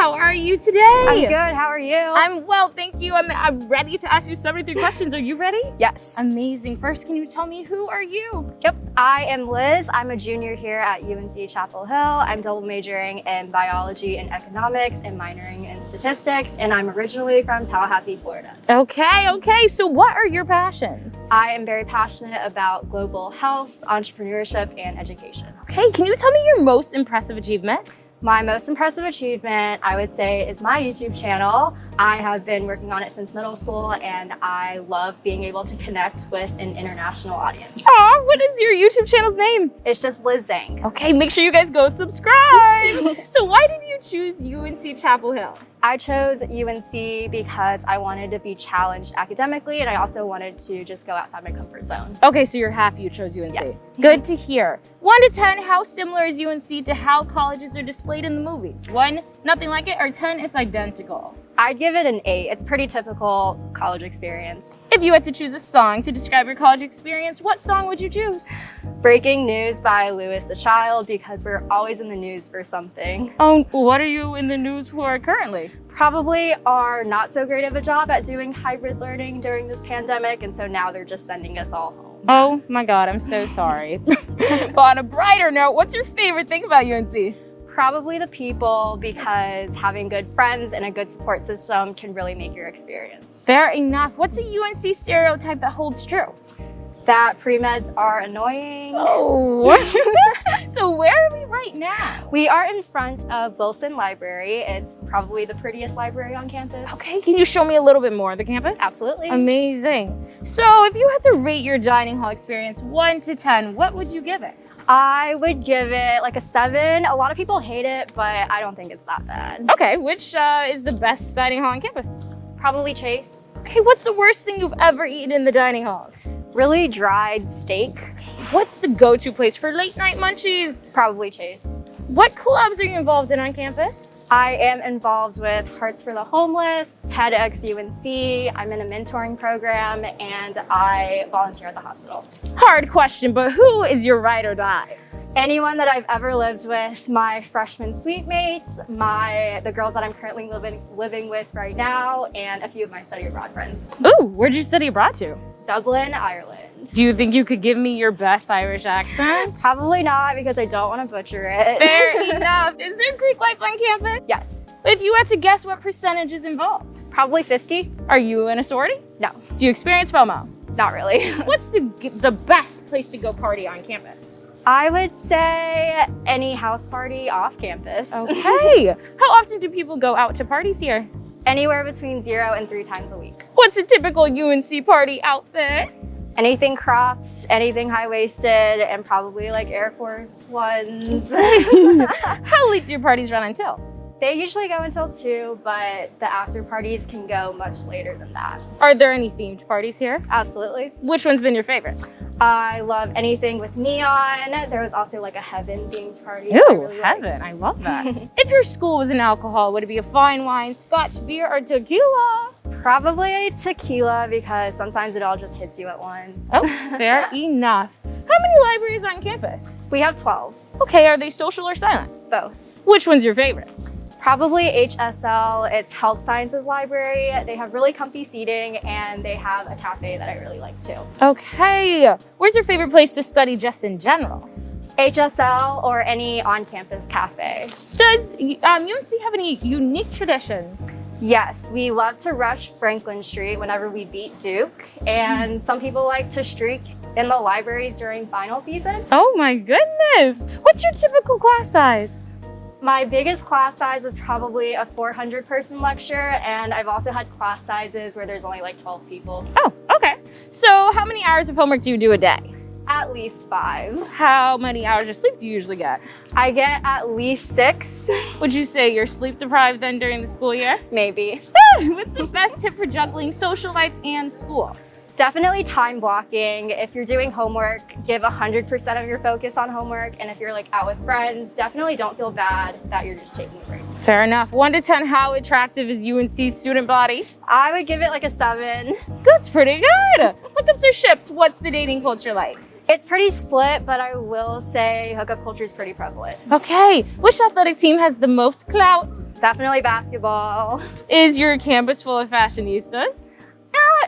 How are you today? I'm good. How are you? I'm well, thank you. I'm ready to ask you 73 questions. Are you ready? Yes. Amazing. First, can you tell me, who are you? Yep. I am Liz. I'm a junior here at UNC Chapel Hill. I'm double majoring in biology and economics and minoring in statistics, and I'm originally from Tallahassee, Florida. Okay. So what are your passions? I am very passionate about global health, entrepreneurship, and education. Okay, can you tell me your most impressive achievement? My most impressive achievement, I would say, is my YouTube channel. I have been working on it since middle school, and I love being able to connect with an international audience. Aw, what is your YouTube channel's name? It's just Liz Zhang. Okay, make sure you guys go subscribe. So why did you choose UNC Chapel Hill? I chose UNC because I wanted to be challenged academically, and I also wanted to just go outside my comfort zone. Okay, so you're happy you chose UNC. Yes. Good to hear. 1 to 10, how similar is UNC to how colleges are displayed in the movies? 1, nothing like it, or 10, it's identical? I'd give it an 8. It's pretty typical college experience. If you had to choose a song to describe your college experience, what song would you choose? Breaking News by Louis the Child, because we're always in the news for something. Oh, what are you in the news for currently? Probably are not so great of a job at doing hybrid learning during this pandemic, and so now they're just sending us all home. Oh my God, I'm so sorry. But on a brighter note, what's your favorite thing about UNC? Probably the people, because having good friends and a good support system can really make your experience. Fair enough. What's a UNC stereotype that holds true? That pre-meds are annoying. Oh. So where are we right now? We are in front of Wilson Library. It's probably the prettiest library on campus. Okay, can you show me a little bit more of the campus? Absolutely. Amazing. So if you had to rate your dining hall experience 1 to 10, what would you give it? I would give it like a 7. A lot of people hate it, but I don't think it's that bad. Okay, which is the best dining hall on campus? Probably Chase. Okay, what's the worst thing you've ever eaten in the dining halls? Really dried steak. What's the go-to place for late night munchies? Probably Chase. What clubs are you involved in on campus? I am involved with Hearts for the Homeless, TEDxUNC. I'm in a mentoring program, and I volunteer at the hospital. Hard question, but who is your ride or die? Anyone that I've ever lived with, my freshman suite mates, the girls that I'm currently living with right now, and a few of my study abroad friends. Ooh, where'd you study abroad to? Dublin, Ireland. Do you think you could give me your best Irish accent? Probably not, because I don't want to butcher it. Fair enough. Is there Greek life on campus? Yes. If you had to guess, what percentage is involved? Probably 50. Are you in a sorority? No. Do you experience FOMO? Not really. What's the best place to go party on campus? I would say any house party off campus. Okay. How often do people go out to parties here? Anywhere between 0 and 3 times a week. What's a typical UNC party outfit? Anything cropped, anything high-waisted, and probably like Air Force Ones. How late do your parties run until? They usually go until 2, but the after parties can go much later than that. Are there any themed parties here? Absolutely. Which one's been your favorite? I love anything with neon. There was also like a heaven themed party. Ooh, heaven, I love that. If your school was an alcohol, would it be a fine wine, scotch, beer, or tequila? Probably tequila, because sometimes it all just hits you at once. Oh, fair enough. How many libraries on campus? We have 12. Okay, are they social or silent? Both. Which one's your favorite? Probably HSL. It's Health Sciences Library. They have really comfy seating, and they have a cafe that I really like too. Okay. Where's your favorite place to study just in general? HSL or any on-campus cafe. Does UNC have any unique traditions? Yes, we love to rush Franklin Street whenever we beat Duke, and some people like to streak in the libraries during final season. Oh my goodness. What's your typical class size? My biggest class size is probably a 400-person lecture, and I've also had class sizes where there's only like 12 people. Oh, okay. So how many hours of homework do you do a day? At least 5. How many hours of sleep do you usually get? I get at least 6. Would you say you're sleep deprived then during the school year? Maybe. What's the best tip for juggling social life and school? Definitely time blocking. If you're doing homework, give 100% of your focus on homework. And if you're like out with friends, definitely don't feel bad that you're just taking a break. Fair enough. 1 to 10, how attractive is UNC's student body? I would give it like a 7. That's pretty good. Hookups or ships, what's the dating culture like? It's pretty split, but I will say hookup culture is pretty prevalent. Okay, which athletic team has the most clout? Definitely basketball. Is your campus full of fashionistas?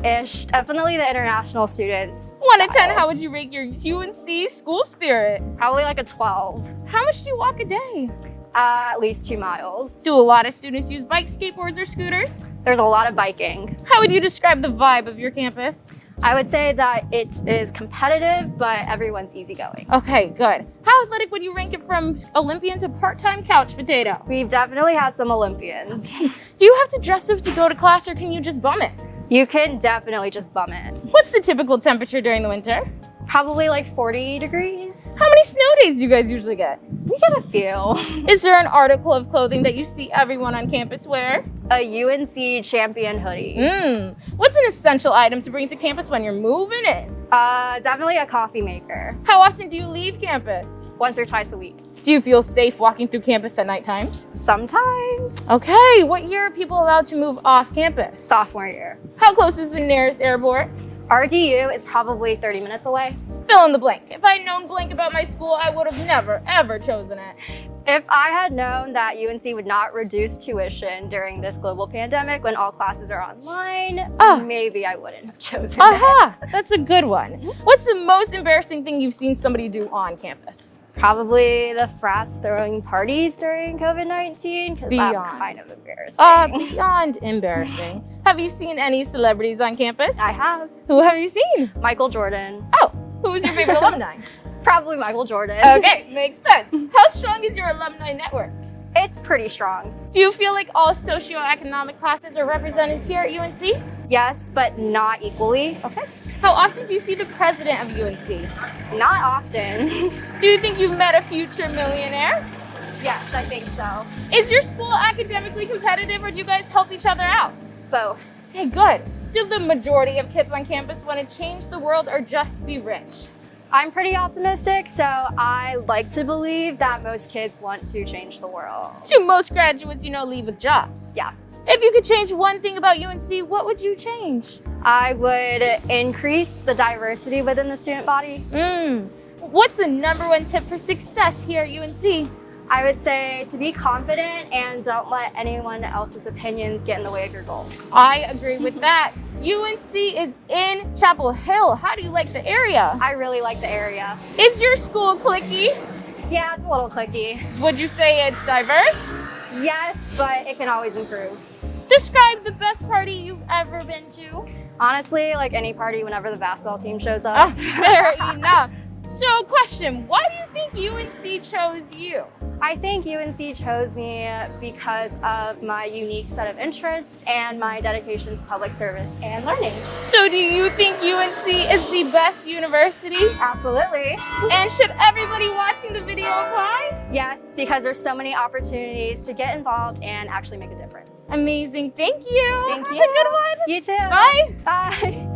Ish. Definitely the international students. 1 to 10, how would you rate your UNC school spirit? Probably like a 12. How much do you walk a day? At least 2 miles. Do a lot of students use bikes, skateboards, or scooters? There's a lot of biking. How would you describe the vibe of your campus? I would say that it is competitive, but everyone's easygoing. Okay, good. How athletic would you rank it from Olympian to part-time couch potato? We've definitely had some Olympians. Do you have to dress up to go to class, or can you just bum it? You can definitely just bum it. What's the typical temperature during the winter? Probably like 40 degrees. How many snow days do you guys usually get? We get a few. Is there an article of clothing that you see everyone on campus wear? A UNC champion hoodie. What's an essential item to bring to campus when you're moving in? Definitely a coffee maker. How often do you leave campus? Once or twice a week. Do you feel safe walking through campus at nighttime? Sometimes. Okay, what year are people allowed to move off campus? Sophomore year. How close is the nearest airport? RDU is probably 30 minutes away. Fill in the blank. If I'd known blank about my school, I would have never, ever chosen it. If I had known that UNC would not reduce tuition during this global pandemic when all classes are online, maybe I wouldn't have chosen it. That's a good one. What's the most embarrassing thing you've seen somebody do on campus? Probably the frats throwing parties during COVID-19, because that's kind of embarrassing. Beyond embarrassing. Have you seen any celebrities on campus? I have. Who have you seen? Michael Jordan. Oh, who's your favorite alumni? Probably Michael Jordan. Okay, makes sense. How strong is your alumni network? It's pretty strong. Do you feel like all socio-economic classes are represented here at UNC? Yes, but not equally. Okay. How often do you see the president of UNC? Not often. Do you think you've met a future millionaire? Yes, I think so. Is your school academically competitive, or do you guys help each other out? Both. Okay, good. Do the majority of kids on campus want to change the world or just be rich? I'm pretty optimistic, so I like to believe that most kids want to change the world. Do most graduates, leave with jobs? Yeah. If you could change one thing about UNC, what would you change? I would increase the diversity within the student body. What's the #1 tip for success here at UNC? I would say to be confident and don't let anyone else's opinions get in the way of your goals. I agree with that. UNC is in Chapel Hill. How do you like the area? I really like the area. Is your school cliquey? Yeah, it's a little cliquey. Would you say it's diverse? Yes, but it can always improve. Describe the best party you've ever been to. Honestly, like any party whenever the basketball team shows up. Fair enough. So, question, why do you think UNC chose you? I think UNC chose me because of my unique set of interests and my dedication to public service and learning. So do you think UNC is the best university? Absolutely. And should everybody watching the video apply? Yes, because there's so many opportunities to get involved and actually make a difference. Amazing. Thank you. Thank you. Have a good one. You too. Bye. Bye.